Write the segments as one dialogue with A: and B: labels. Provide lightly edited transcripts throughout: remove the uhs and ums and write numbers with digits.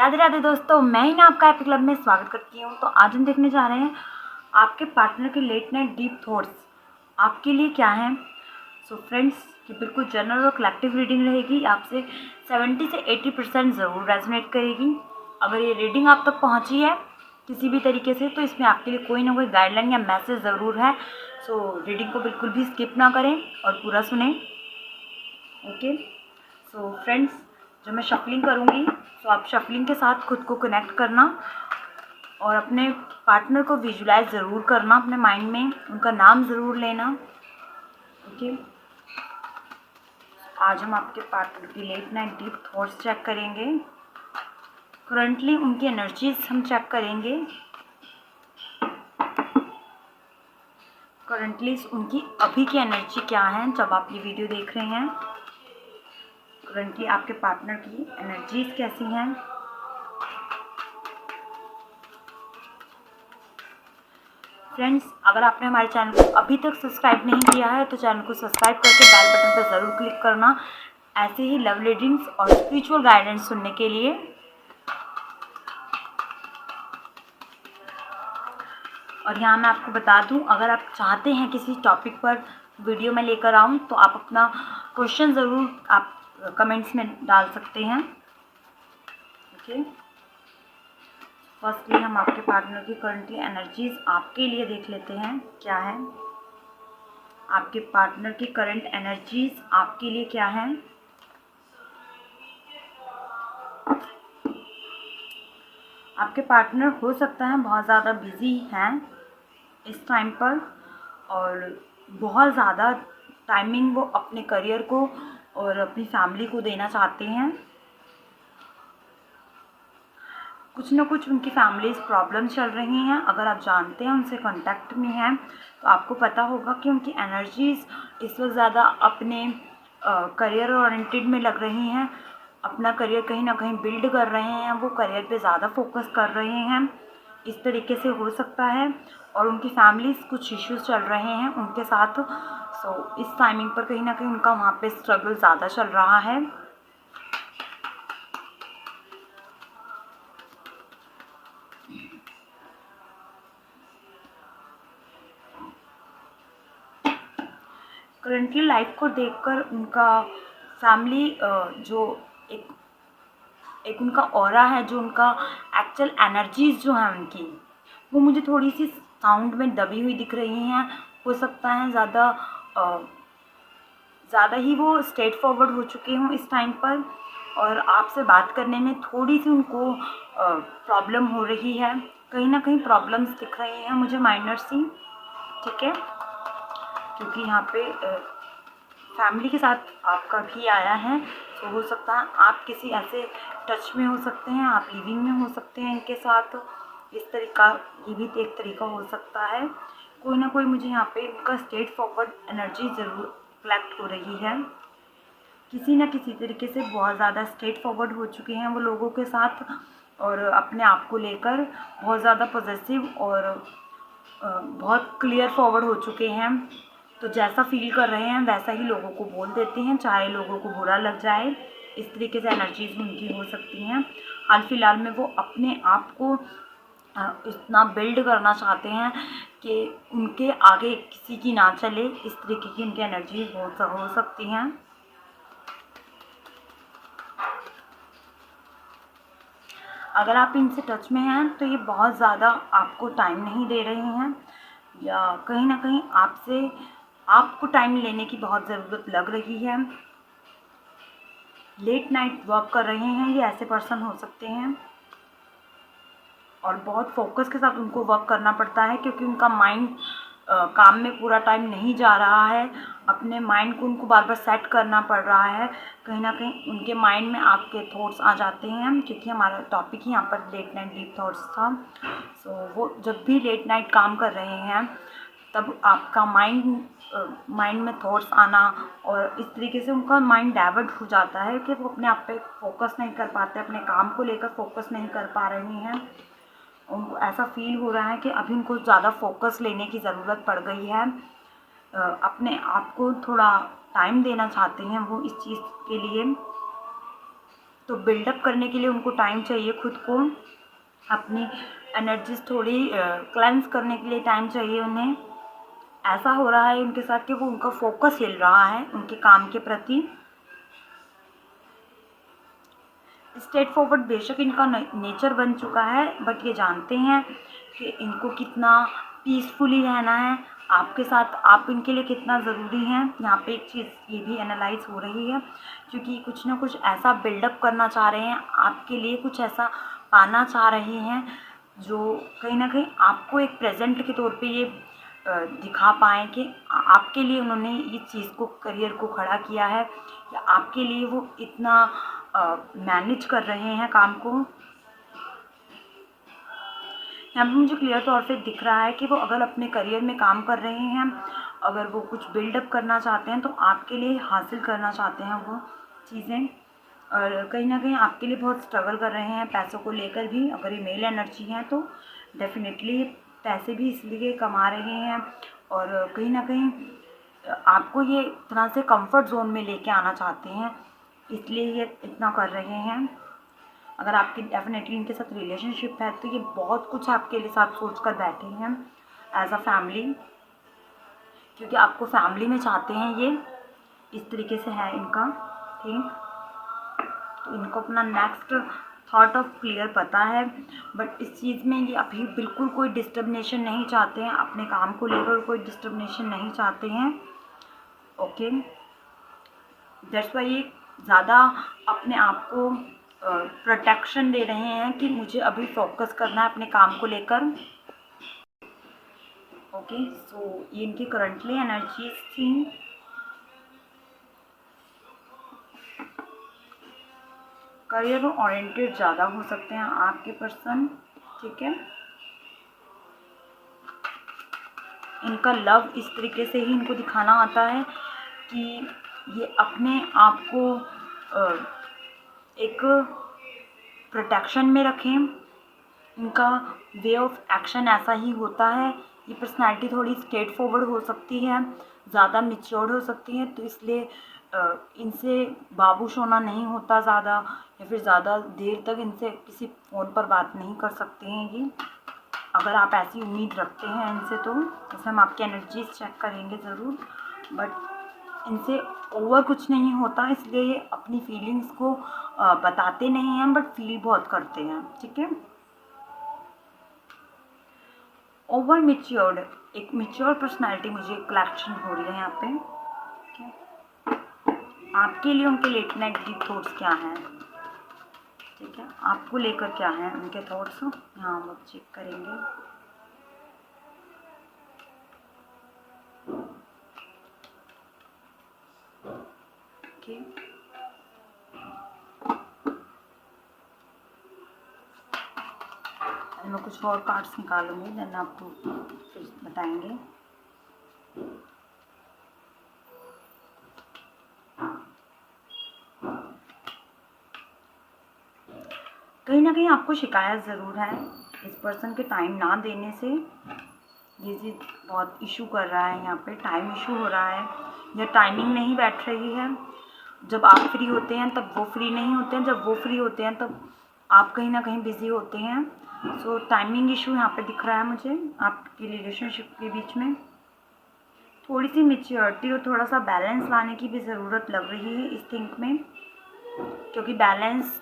A: राधे राधे दोस्तों, मैं ही ना आपका हैप्पी क्लब में स्वागत करती हूँ। तो आज हम देखने जा रहे हैं आपके पार्टनर के लेट नाइट डीप थॉट्स आपके लिए क्या हैं। सो फ्रेंड्स, ये बिल्कुल जनरल और कलेक्टिव रीडिंग रहेगी। आपसे 70 से 80% ज़रूर रेजोनेट करेगी। अगर ये रीडिंग आप तक पहुँची है किसी भी तरीके से, तो इसमें आपके लिए कोई ना कोई गाइडलाइन या मैसेज ज़रूर है। सो रीडिंग को बिल्कुल भी स्किप ना करें और पूरा सुने। ओके, सो फ्रेंड्स, जो मैं शफलिंग करूँगी, तो आप शफलिंग के साथ खुद को कनेक्ट करना और अपने पार्टनर को विजुलाइज ज़रूर करना अपने माइंड में, उनका नाम ज़रूर लेना। ओके, आज हम आपके पार्टनर की late night deep thoughts check करेंगे। करंटली उनकी एनर्जीज हम चेक करेंगे। करंटली उनकी अभी की एनर्जी क्या है जब आप ये वीडियो देख रहे हैं। करंटली आपके पार्टनर की एनर्जीज कैसी हैं। फ्रेंड्स, अगर आपने हमारे चैनल को अभी तक सब्सक्राइब नहीं किया है तो चैनल को सब्सक्राइब करके बेल बटन पर ज़रूर क्लिक करना, ऐसे ही लव रीडिंग्स और स्पिरिचुअल गाइडेंस सुनने के लिए। और यहाँ मैं आपको बता दूँ, अगर आप चाहते हैं किसी टॉपिक पर वीडियो में लेकर आऊँ तो आप अपना क्वेश्चन ज़रूर आप कमेंट्स में डाल सकते हैं। ओके, फर्स्टली हम आपके पार्टनर की करंटली एनर्जीज आपके लिए देख लेते हैं क्या है। आपके पार्टनर की करंट एनर्जीज आपके लिए क्या है। आपके पार्टनर हो सकता है बहुत ज़्यादा बिजी हैं इस टाइम पर, और बहुत ज़्यादा टाइमिंग वो अपने करियर को और अपनी फैमिली को देना चाहते हैं। कुछ ना कुछ उनकी फैमिलीज प्रॉब्लम चल रही हैं। अगर आप जानते हैं, उनसे कांटेक्ट में हैं, तो आपको पता होगा कि उनकी एनर्जीज इस वक्त ज़्यादा अपने करियर ओरिएंटेड में लग रही हैं। अपना करियर कहीं ना कहीं बिल्ड कर रहे हैं, वो करियर पे ज़्यादा फोकस कर रहे हैं, इस तरीके से हो सकता है। और उनकी फैमिलीज कुछ इश्यूज चल रहे हैं उनके साथ। सो इस टाइमिंग पर कहीं ना कहीं उनका वहाँ पे स्ट्रगल ज़्यादा चल रहा है। करंटली लाइफ को देखकर उनका फैमिली जो एक उनका ऑरा है, जो उनका एक्चुअल एनर्जीज जो है उनकी, वो मुझे थोड़ी सी साउंड में दबी हुई दिख रही हैं। हो सकता है ज़्यादा ही वो स्ट्रेट फॉरवर्ड हो चुके हों इस टाइम पर, और आपसे बात करने में थोड़ी सी उनको प्रॉब्लम हो रही है। कहीं ना कहीं प्रॉब्लम्स दिख रही हैं मुझे, माइनर सी। ठीक है, क्योंकि यहाँ पे फैमिली के साथ आपका भी आया है, तो हो सकता है आप किसी ऐसे टच में हो सकते हैं, आप लिविंग में हो सकते हैं इनके साथ। इस तरीका, ये भी एक तरीका हो सकता है। कोई ना कोई मुझे यहाँ पे उनका स्ट्रेट फॉरवर्ड एनर्जी ज़रूर कलेक्ट हो रही है। किसी न किसी तरीके से बहुत ज़्यादा स्ट्रेट फॉरवर्ड हो चुके हैं वो लोगों के साथ, और अपने आप को लेकर बहुत ज़्यादा पॉजिटिव और बहुत क्लियर फॉरवर्ड हो चुके हैं। तो जैसा फील कर रहे हैं वैसा ही लोगों को बोल देते हैं, चाहे लोगों को बुरा लग जाए। इस तरीके से एनर्जीज उनकी हो सकती हैं। हाल फिलहाल में वो अपने आप को इतना बिल्ड करना चाहते हैं कि उनके आगे किसी की ना चले। इस तरीके की उनकी एनर्जीज हो सकती हैं। अगर आप इनसे टच में हैं तो ये बहुत ज़्यादा आपको टाइम नहीं दे रहे हैं, या कहीं ना कहीं आपको टाइम लेने की बहुत ज़रूरत लग रही है। लेट नाइट वर्क कर रहे हैं ये ऐसे पर्सन हो सकते हैं, और बहुत फोकस के साथ उनको वर्क करना पड़ता है, क्योंकि उनका माइंड काम में पूरा टाइम नहीं जा रहा है। अपने माइंड को उनको बार बार सेट करना पड़ रहा है। कहीं ना कहीं उनके माइंड में आपके थॉट्स आ जाते हैं, क्योंकि हमारा टॉपिक ही यहाँ पर लेट नाइट डीप थॉट्स था। सो वो जब भी लेट नाइट काम कर रहे हैं तब आपका माइंड में थॉट्स आना, और इस तरीके से उनका माइंड डाइवर्ट हो जाता है कि वो अपने आप पे फोकस नहीं कर पाते, अपने काम को लेकर फोकस नहीं कर पा रहे हैं। उनको ऐसा फील हो रहा है कि अभी उनको ज़्यादा फोकस लेने की ज़रूरत पड़ गई है। अपने आप को थोड़ा टाइम देना चाहते हैं वो इस चीज़ के लिए। तो बिल्डअप करने के लिए उनको टाइम चाहिए, खुद को अपनी एनर्जीज थोड़ी क्लेंस करने के लिए टाइम चाहिए उन्हें। ऐसा हो रहा है उनके साथ कि वो उनका फोकस हिल रहा है उनके काम के प्रति। स्ट्रेट फॉरवर्ड बेशक इनका नेचर बन चुका है, बट ये जानते हैं कि इनको कितना पीसफुली रहना है आपके साथ, आप इनके लिए कितना ज़रूरी हैं। यहाँ पे एक चीज़ ये भी एनालाइज हो रही है, क्योंकि कुछ ना कुछ ऐसा बिल्डअप करना चाह रहे हैं आपके लिए, कुछ ऐसा पाना चाह रहे हैं जो कहीं ना कहीं आपको एक प्रेजेंट के तौर पे ये दिखा पाएँ कि आपके लिए उन्होंने इस चीज़ को, करियर को खड़ा किया है, या आपके लिए वो इतना मैनेज कर रहे हैं काम को। यहाँ पे मुझे क्लियर तौर पे दिख रहा है कि वो अगर अपने करियर में काम कर रहे हैं, अगर वो कुछ बिल्डअप करना चाहते हैं, तो आपके लिए हासिल करना चाहते हैं वो चीज़ें, और कहीं ना कहीं आपके लिए बहुत स्ट्रगल कर रहे हैं पैसों को लेकर भी। अगर ये मेल एनर्जी है तो डेफिनेटली पैसे भी इसलिए कमा रहे हैं, और कहीं ना कहीं आपको ये तरह से कंफर्ट जोन में लेके आना चाहते हैं, इसलिए ये इतना कर रहे हैं। अगर आपकी डेफिनेटली इनके साथ रिलेशनशिप है तो ये बहुत कुछ आपके लिए साथ सोच कर बैठे हैं एज अ फैमिली, क्योंकि आपको फैमिली में चाहते हैं ये, इस तरीके से है इनका थिंक। तो इनको अपना नेक्स्ट थॉट ऑफ क्लियर पता है, बट इस चीज़ में ये अभी बिल्कुल कोई डिस्टर्बनेशन नहीं चाहते हैं, अपने काम को लेकर कोई डिस्टर्बनेशन नहीं चाहते हैं। ओके, दैट्स वाई ये ज़्यादा अपने आप को प्रोटेक्शन दे रहे हैं कि मुझे अभी फोकस करना है अपने काम को लेकर। ओके, सो ये इनकी करंटली एनर्जीज थी। करियर ओरिएंटेड ज़्यादा हो सकते हैं आपके पर्सन, ठीक है। इनका लव इस तरीके से ही इनको दिखाना आता है कि ये अपने आप को एक प्रोटेक्शन में रखें। इनका वे ऑफ एक्शन ऐसा ही होता है। ये पर्सनैलिटी थोड़ी स्ट्रेट फॉरवर्ड हो सकती है, ज़्यादा मेच्योर्ड हो सकती है, तो इसलिए इनसे बाबूश होना नहीं होता ज़्यादा, या फिर ज़्यादा देर तक इनसे किसी फ़ोन पर बात नहीं कर सकते हैं ये। अगर आप ऐसी उम्मीद रखते हैं इनसे तो जैसे हम आपकी एनर्जीज चेक करेंगे ज़रूर, बट इनसे ओवर कुछ नहीं होता, इसलिए ये अपनी फीलिंग्स को बताते नहीं हैं, बट फील बहुत करते हैं, ठीक है। ओवर मेच्योर्ड, एक मेच्योर पर्सनालिटी मुझे कलेक्शन हो रही है यहाँ पे, ठीक है। आपके लिए उनके लेट नाइट डीप थॉट्स क्या हैं, ठीक है, आपको लेकर क्या हैं उनके थॉट्स, यहाँ हम लोग चेक करेंगे। ओके, मैं कुछ और कार्ड्स निकालूंगी, देन आपको फिर बताएंगे। कहीं ना कहीं आपको शिकायत ज़रूर है इस पर्सन के टाइम ना देने से। ये चीज़ बहुत इशू कर रहा है, यहाँ पे टाइम इशू हो रहा है, या टाइमिंग नहीं बैठ रही है। जब आप फ्री होते हैं तब वो फ्री नहीं होते हैं, जब वो फ्री होते हैं तब आप कहीं ना कहीं बिज़ी होते हैं। सो टाइमिंग इशू यहाँ पे दिख रहा है मुझे आपकी रिलेशनशिप के बीच में। थोड़ी सी मेच्योरिटी और थोड़ा सा बैलेंस लाने की भी ज़रूरत लग रही है इस थिंक में, क्योंकि बैलेंस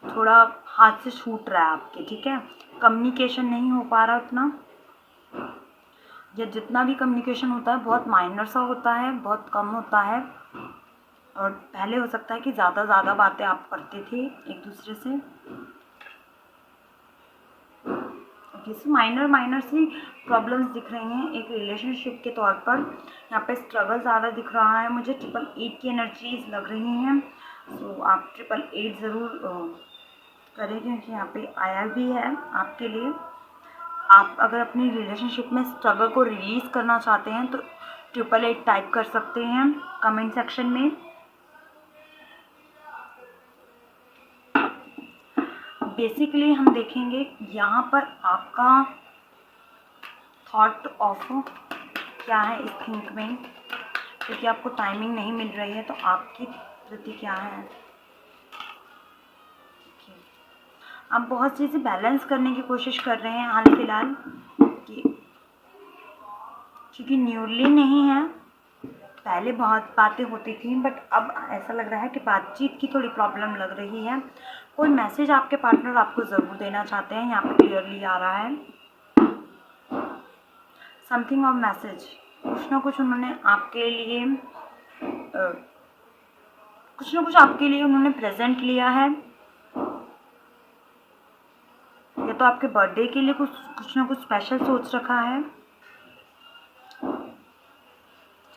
A: थोड़ा हाथ से छूट रहा है आपके, ठीक है। कम्युनिकेशन नहीं हो पा रहा उतना, या जितना भी कम्युनिकेशन होता है बहुत माइनर सा होता है, बहुत कम होता है, और पहले हो सकता है कि ज़्यादा बातें आप करते थे एक दूसरे से। ओके, माइनर सी प्रॉब्लम्स दिख रही हैं एक रिलेशनशिप के तौर पर। यहाँ पे स्ट्रगल ज़्यादा दिख रहा है मुझे, 888 की एनर्जीज लग रही हैं। सो आप 888 ज़रूर करें, क्योंकि यहाँ पे आया भी है आपके लिए। आप अगर अपनी रिलेशनशिप में स्ट्रगल को रिलीज़ करना चाहते हैं तो 888 टाइप कर सकते हैं कमेंट सेक्शन में। बेसिकली हम देखेंगे यहाँ पर आपका थॉट ऑफ क्या है इस थिंक में, क्योंकि आपको टाइमिंग नहीं मिल रही है, तो आपकी प्रति क्या है। आप बहुत चीज़ें बैलेंस करने की कोशिश कर रहे हैं हाल फिलहाल, कि क्योंकि न्यूली नहीं है, पहले बहुत बातें होती थी, बट अब ऐसा लग रहा है कि बातचीत की थोड़ी प्रॉब्लम लग रही है। कोई मैसेज आपके पार्टनर आपको ज़रूर देना चाहते हैं, यहाँ पे क्लियरली आ रहा है। समथिंग ऑफ मैसेज, कुछ ना कुछ उन्होंने आपके लिए कुछ ना कुछ आपके लिए उन्होंने प्रेजेंट लिया है, या तो आपके बर्थडे के लिए कुछ ना कुछ स्पेशल सोच रखा है।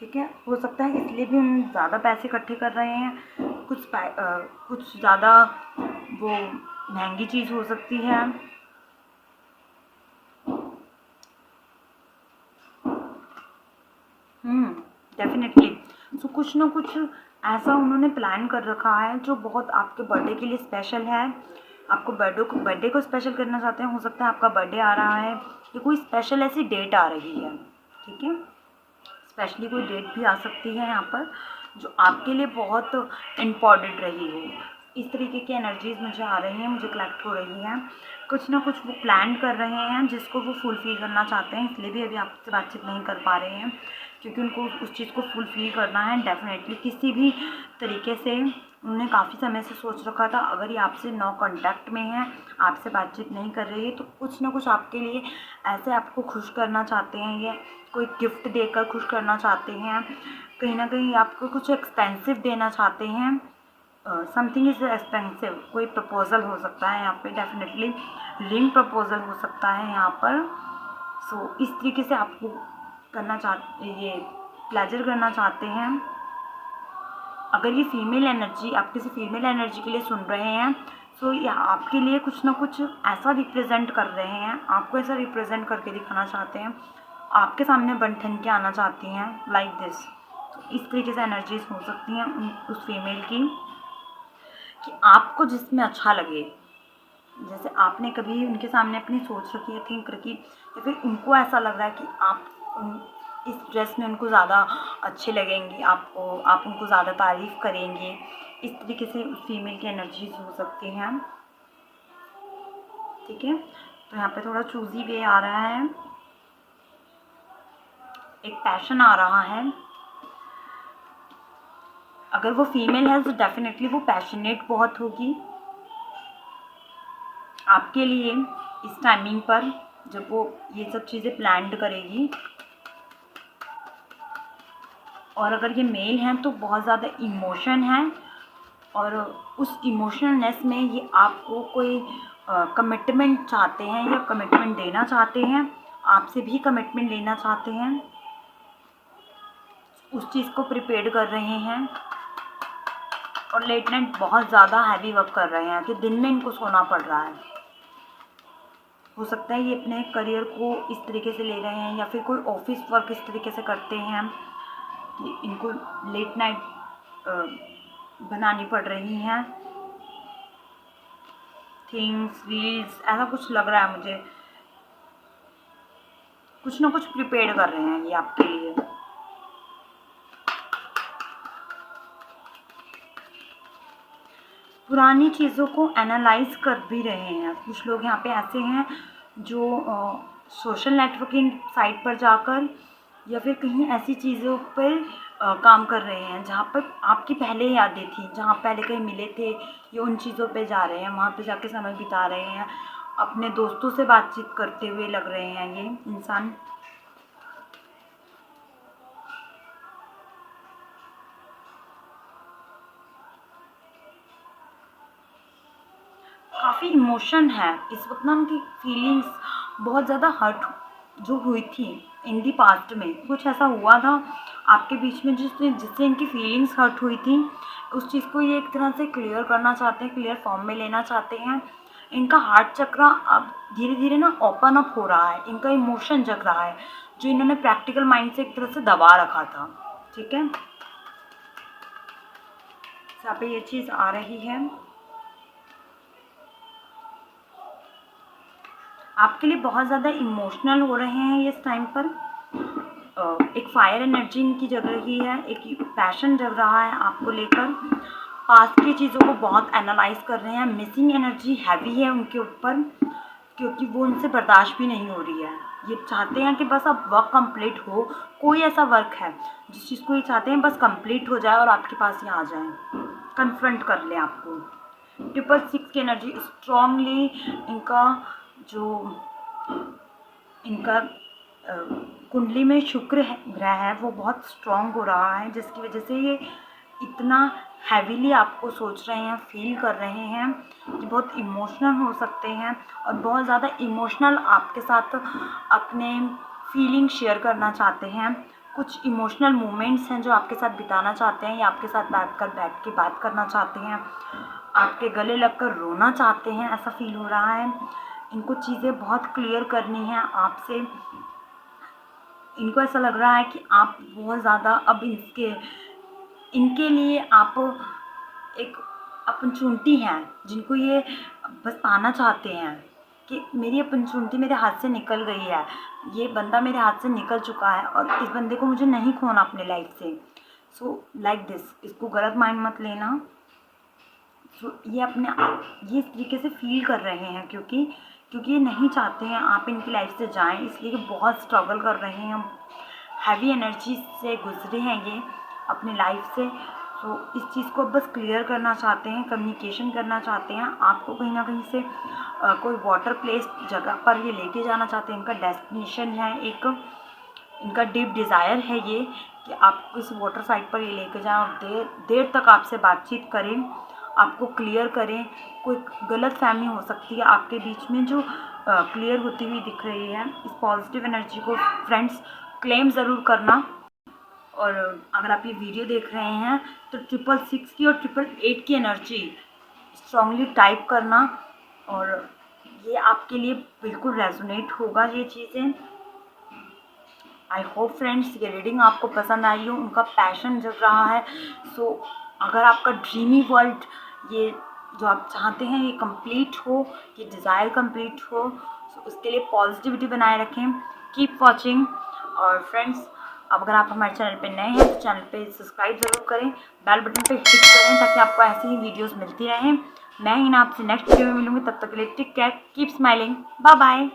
A: ठीक है, हो सकता है इसलिए भी हम ज़्यादा पैसे इकट्ठे कर रहे हैं, कुछ ज़्यादा वो महंगी चीज़ हो सकती है। डेफिनेटली। सो कुछ ना कुछ ऐसा उन्होंने प्लान कर रखा है जो बहुत आपके बर्थडे के लिए स्पेशल है। आपको बर्थडे को स्पेशल करना चाहते हैं, हो सकता है आपका बर्थडे आ रहा है या कोई स्पेशल ऐसी डेट आ रही है। ठीक है, स्पेशली कोई डेट भी आ सकती है यहाँ पर जो आपके लिए बहुत इम्पॉर्टेंट रही हो। इस तरीके की एनर्जीज मुझे आ रही हैं, मुझे कलेक्ट हो रही हैं। कुछ ना कुछ वो प्लान कर रहे हैं जिसको वो फुलफ़िल करना चाहते हैं, इसलिए भी अभी आपसे बातचीत नहीं कर पा रहे हैं, क्योंकि उनको उस चीज़ को फुलफ़िल करना है डेफिनेटली किसी भी तरीके से। उन्होंने काफ़ी समय से सोच रखा था, अगर ये आपसे नो कॉन्टैक्ट में है, आपसे बातचीत नहीं कर रही है, तो कुछ ना कुछ आपके लिए ऐसे आपको खुश करना चाहते हैं, या कोई गिफ्ट देकर खुश करना चाहते हैं, कहीं ना कहीं आपको कुछ एक्सपेंसिव देना चाहते हैं। समथिंग इज़ एक्सपेंसिव, कोई प्रपोज़ल हो सकता है यहाँ पे, डेफिनेटली रिंग प्रपोज़ल हो सकता है यहाँ पर। सो इस तरीके से आपको करना चाहते, ये प्लेजर करना चाहते हैं। अगर ये फीमेल एनर्जी, आप किसी फीमेल एनर्जी के लिए सुन रहे हैं, सो ये आपके लिए कुछ ना कुछ ऐसा रिप्रेजेंट कर रहे हैं, आपको ऐसा रिप्रेजेंट करके दिखाना चाहते हैं, आपके सामने बन ठन के आना चाहती हैं, लाइक दिस। तो इस तरीके से एनर्जीज हो सकती हैं उस फीमेल की, कि आपको जिसमें अच्छा लगे। जैसे आपने कभी उनके सामने अपनी सोच रखी है, थिंक रखी, या फिर उनको ऐसा लग रहा है कि इस ड्रेस में उनको ज़्यादा अच्छे लगेंगे, आप उनको ज़्यादा तारीफ़ करेंगे। इस तरीके से उस फीमेल की एनर्जीज हो सकती हैं। ठीक है, तो यहाँ पे थोड़ा चूज़ी वे आ रहा है, एक पैशन आ रहा है। अगर वो फीमेल है तो डेफिनेटली वो पैशनेट बहुत होगी आपके लिए इस टाइमिंग पर, जब वो ये सब चीज़ें प्लान करेगी। और अगर ये मेल हैं तो बहुत ज़्यादा इमोशन है, और उस इमोशनलनेस में ये आपको कोई कमिटमेंट चाहते हैं, या कमिटमेंट देना चाहते हैं, आपसे भी कमिटमेंट लेना चाहते हैं, उस चीज़ को प्रिपेयर कर रहे हैं। और लेट नाइट बहुत ज़्यादा हैवी वर्क कर रहे हैं कि दिन में इनको सोना पड़ रहा है। हो सकता है ये अपने करियर को इस तरीके से ले रहे हैं, या फिर कोई ऑफिस वर्क इस तरीके से करते हैं कि इनको लेट नाइट बनानी पड़ रही हैं थिंग्स, रील्स, ऐसा कुछ लग रहा है मुझे। कुछ ना कुछ प्रिपेयर कर रहे हैं ये आपके लिए। पुरानी चीज़ों को एनालाइज कर भी रहे हैं। कुछ लोग यहाँ पे ऐसे हैं जो सोशल नेटवर्किंग साइट पर जाकर, या फिर कहीं ऐसी चीज़ों पर काम कर रहे हैं जहाँ पर आपकी पहले यादें थी, जहाँ पहले कहीं मिले थे, ये उन चीज़ों पे जा रहे हैं, वहाँ पे जाके समय बिता रहे हैं, अपने दोस्तों से बातचीत करते हुए लग रहे हैं ये इंसान। काफ़ी इमोशन है इस वक्त ना, उनकी फीलिंग्स बहुत ज़्यादा हर्ट जो हुई थी इन दी पास्ट में, कुछ ऐसा हुआ था आपके बीच में जिससे इनकी फीलिंग्स हर्ट हुई थी। उस चीज़ को ये एक तरह से क्लियर करना चाहते हैं, क्लियर फॉर्म में लेना चाहते हैं। इनका हार्ट चक्र अब धीरे धीरे ना ओपन अप हो रहा है, इनका इमोशन जग रहा है जो इन्होंने प्रैक्टिकल माइंड से एक तरह से दबा रखा था। ठीक है, यहाँ पे ये चीज़ आ रही है। आपके लिए बहुत ज़्यादा इमोशनल हो रहे हैं ये इस टाइम पर। एक फायर एनर्जी इनकी जग रही है, एक पैशन जग रहा है आपको लेकर। पास्ट की चीज़ों को बहुत एनालाइज कर रहे हैं। मिसिंग एनर्जी हैवी है उनके ऊपर, क्योंकि वो उनसे बर्दाश्त भी नहीं हो रही है। ये चाहते हैं कि बस अब वर्क कंप्लीट हो। कोई ऐसा वर्क है जिस चीज़ को ये चाहते हैं बस कंप्लीट हो जाए और आपके पास ये आ जाए, कन्फ्रंट कर लें आपको। 666 की एनर्जी स्ट्रांगली इनका जो इनका कुंडली में शुक्र ग्रह है वो बहुत स्ट्रांग हो रहा है, जिसकी वजह से ये इतना हैवीली आपको सोच रहे हैं, फील कर रहे हैं कि बहुत इमोशनल हो सकते हैं और बहुत ज़्यादा इमोशनल आपके साथ अपने फीलिंग शेयर करना चाहते हैं। कुछ इमोशनल मोमेंट्स हैं जो आपके साथ बिताना चाहते हैं या आपके साथ बैठ के बात करना चाहते हैं, आपके गले लगकर रोना चाहते हैं, ऐसा फील हो रहा है। इनको चीज़ें बहुत क्लियर करनी है आपसे। इनको ऐसा लग रहा है कि आप बहुत ज़्यादा अब इनके लिए आप एक अपॉर्चुनिटी हैं जिनको ये बस पाना चाहते हैं कि मेरी अपॉर्चुनिटी मेरे हाथ से निकल गई है, ये बंदा मेरे हाथ से निकल चुका है और इस बंदे को मुझे नहीं खोना अपने लाइफ से। सो लाइक दिस, इसको गलत माइंड मत लेना। ये अपने आप ये इस तरीके से फील कर रहे हैं क्योंकि ये नहीं चाहते हैं आप इनकी लाइफ से जाएं, इसलिए बहुत स्ट्रगल कर रहे हैं, हैवी एनर्जी से गुजरे हैं ये अपनी लाइफ से। तो इस चीज़ को बस क्लियर करना चाहते हैं, कम्युनिकेशन करना चाहते हैं, आपको कहीं ना कहीं से कोई वाटर प्लेस जगह पर ये लेके जाना चाहते हैं। इनका डेस्टिनेशन है, एक इनका डीप डिज़ायर है ये कि आपको इस वाटर साइड पर ये लेके जाएं और देर तक आपसे बातचीत करें, आपको क्लियर करें। कोई गलत फहमी हो सकती है आपके बीच में जो क्लियर होती हुई दिख रही है। इस पॉजिटिव एनर्जी को फ्रेंड्स क्लेम ज़रूर करना। और अगर आप ये वीडियो देख रहे हैं तो 666 की और 888 की एनर्जी स्ट्रांगली टाइप करना, और ये आपके लिए बिल्कुल रेजोनेट होगा ये चीज़ें। आई होप फ्रेंड्स ये रीडिंग आपको पसंद आई हो, उनका पैशन जग रहा है। सो अगर आपका ड्रीमी वर्ल्ड, ये जो आप चाहते हैं ये कंप्लीट हो, ये डिज़ायर कंप्लीट हो, सो उसके लिए पॉजिटिविटी बनाए रखें। Keep watching. और फ्रेंड्स अब अगर आप हमारे चैनल पे नए हैं तो चैनल पे सब्सक्राइब ज़रूर करें, बेल बटन पे क्लिक करें ताकि आपको ऐसी ही वीडियोस मिलती रहें। मैं ही ना आपसे नेक्स्ट वीडियो में मिलूँगी, तब तक के लिए take care, keep smiling, bye bye.